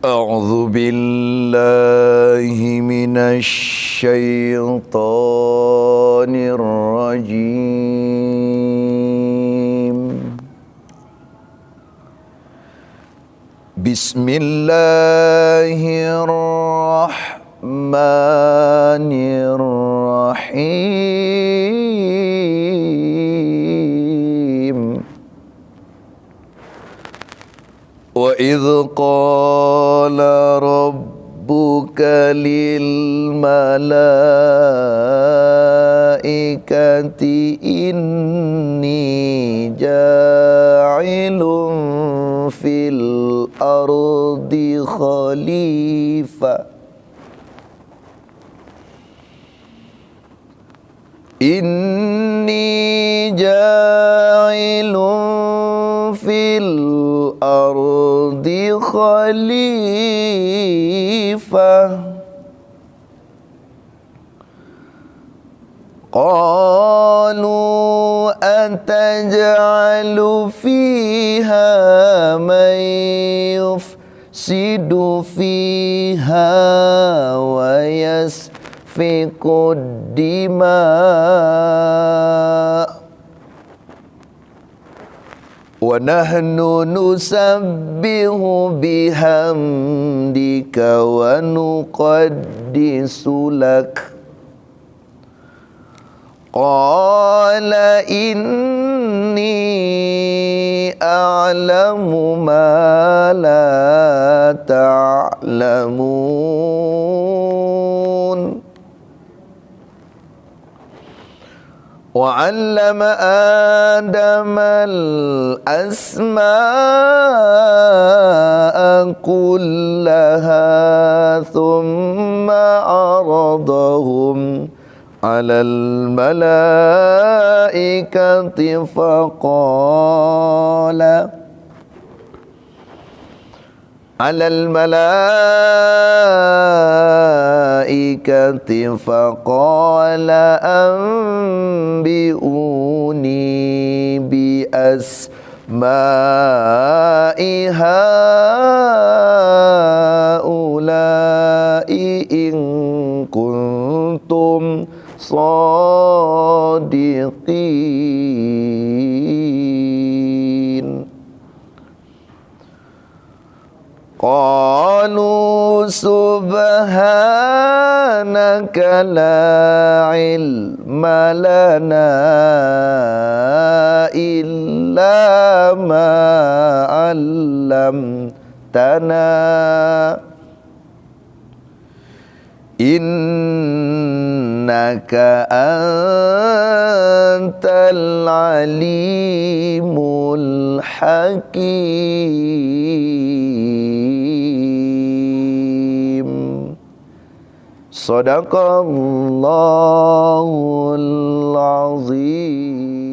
أعوذ بالله من الشيطان الرجيم. بسم الله الرحمن الرحيم. وإذ قال ربك للملائكة إني جاعل في الأرض خليفة إني جاعل في الأرض خليفة قالوا أتجعل فيها من يفسد فيها ويسفك الدماء ونحن نسبح بحمدك ونقدس لك قال إني أعلم ما لا تعلمون. وعلم آدم الأسماء كلها ثم عرضهم على الملائكة فقال أنبئوني بأسماء هؤلاء إن كنتم صادقين. قالوا سبحانك لا علم لنا إلا ما علمتنا إنك أنت العليم الحكيم. Sadaqallahul azim.